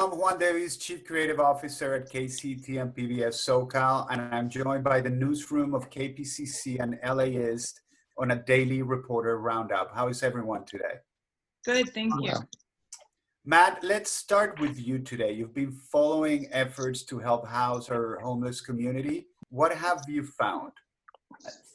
I'm Juan Davies, Chief Creative Officer at KCT and PBS SoCal, and I'm joined by the newsroom of KPCC and LAist on a daily reporter roundup. How is everyone today? Good, thank you. Matt, let's start with you today. You've been following efforts to help house our homeless community. What have you found?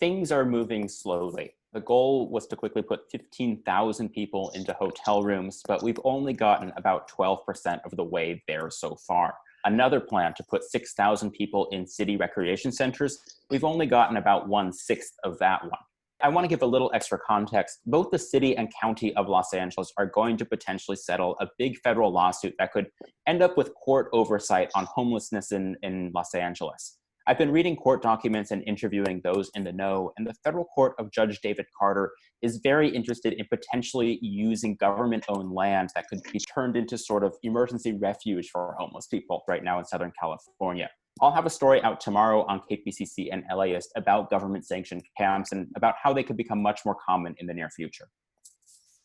Things are moving slowly. The goal was to quickly put 15,000 people into hotel rooms, but we've only gotten about 12% of the way there so far. Another plan to put 6,000 people in city recreation centers, we've only gotten about 1/6 of that one. I want to give a little extra context. Both the city and county of Los Angeles are going to potentially settle a big federal lawsuit that could end up with court oversight on homelessness in Los Angeles. I've been reading court documents and interviewing those in the know, and the federal court of Judge David Carter is very interested in potentially using government-owned land that could be turned into sort of emergency refuge for homeless people right now in Southern California. I'll have a story out tomorrow on KPCC and LAist about government-sanctioned camps and about how they could become much more common in the near future.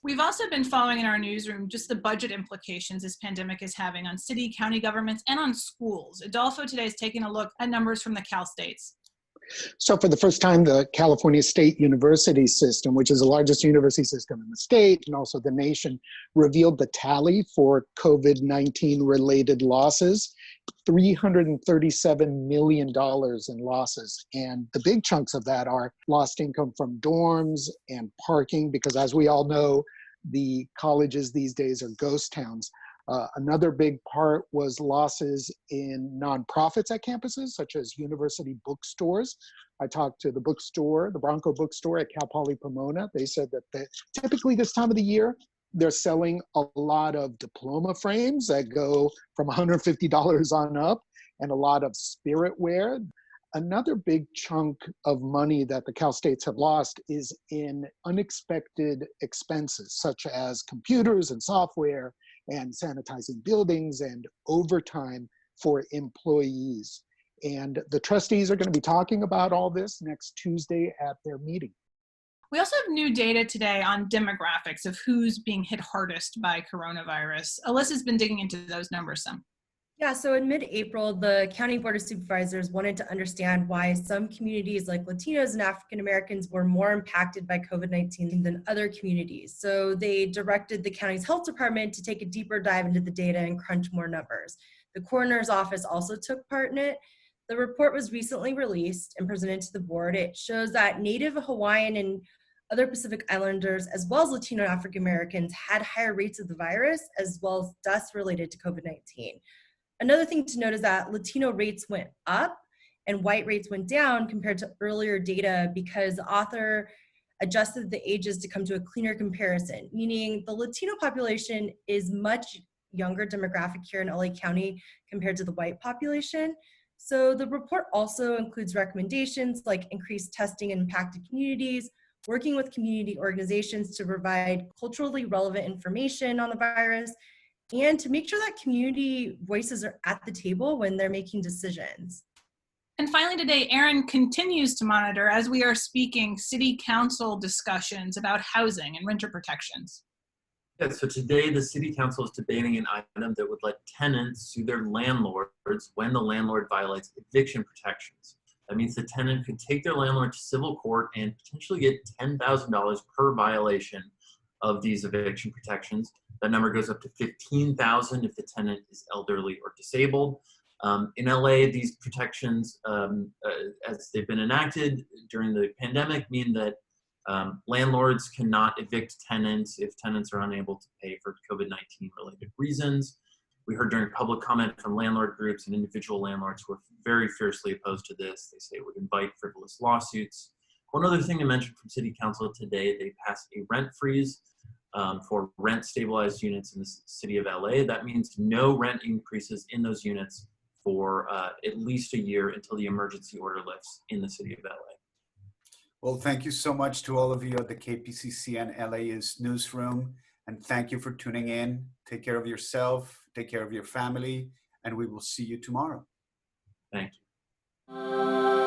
We've also been following in our newsroom just the budget implications this pandemic is having on city, county governments, and on schools. Adolfo today is taking a look at numbers from the Cal States. So for the first time, the California State University System, which is the largest university system in the state and also the nation, revealed the tally for COVID-19 related losses, $337 million in losses. And the big chunks of that are lost income from dorms and parking, because as we all know, the colleges these days are ghost towns. Another big part was losses in nonprofits at campuses, such as university bookstores. I talked to the bookstore, the Bronco bookstore at Cal Poly Pomona. They said that typically this time of the year, they're selling a lot of diploma frames that go from $150 on up and a lot of spiritware. Another big chunk of money that the Cal States have lost is in unexpected expenses, such as computers and software and sanitizing buildings and overtime for employees. And the trustees are going to be talking about all this next Tuesday at their meeting. We also have new data today on demographics of who's being hit hardest by coronavirus. Alyssa's been digging into those numbers some. Yeah, so in mid-April, the County Board of Supervisors wanted to understand why some communities like Latinos and African Americans were more impacted by COVID-19 than other communities. So they directed the county's health department to take a deeper dive into the data and crunch more numbers. The coroner's office also took part in it. The report was recently released and presented to the board. It shows that Native Hawaiian and other Pacific Islanders, as well as Latino African Americans, had higher rates of the virus, as well as deaths related to COVID-19. Another thing to note is that Latino rates went up and white rates went down compared to earlier data because the author adjusted the ages to come to a cleaner comparison, meaning the Latino population is much younger demographic here in LA County compared to the white population. So the report also includes recommendations like increased testing in impacted communities, working with community organizations to provide culturally relevant information on the virus, and to make sure that community voices are at the table when they're making decisions. And finally today, Aaron continues to monitor, as we are speaking, city council discussions about housing and renter protections. Yeah, so today the city council is debating an item that would let tenants sue their landlords when the landlord violates eviction protections. That means the tenant could take their landlord to civil court and potentially get $10,000 per violation of these eviction protections. That number goes up to $15,000 if the tenant is elderly or disabled. In LA, these protections, as they've been enacted during the pandemic, mean that landlords cannot evict tenants if tenants are unable to pay for COVID-19 related reasons. We heard during public comment from landlord groups and individual landlords who are very fiercely opposed to this. They say it would invite frivolous lawsuits. One other thing to mention from City Council today, they passed a rent freeze for rent stabilized units in the city of LA. That means no rent increases in those units for at least a year until the emergency order lifts in the city of LA. Well, thank you so much to all of you at the KPCC and LAist newsroom. And thank you for tuning in. Take care of yourself, take care of your family, and we will see you tomorrow. Thank you.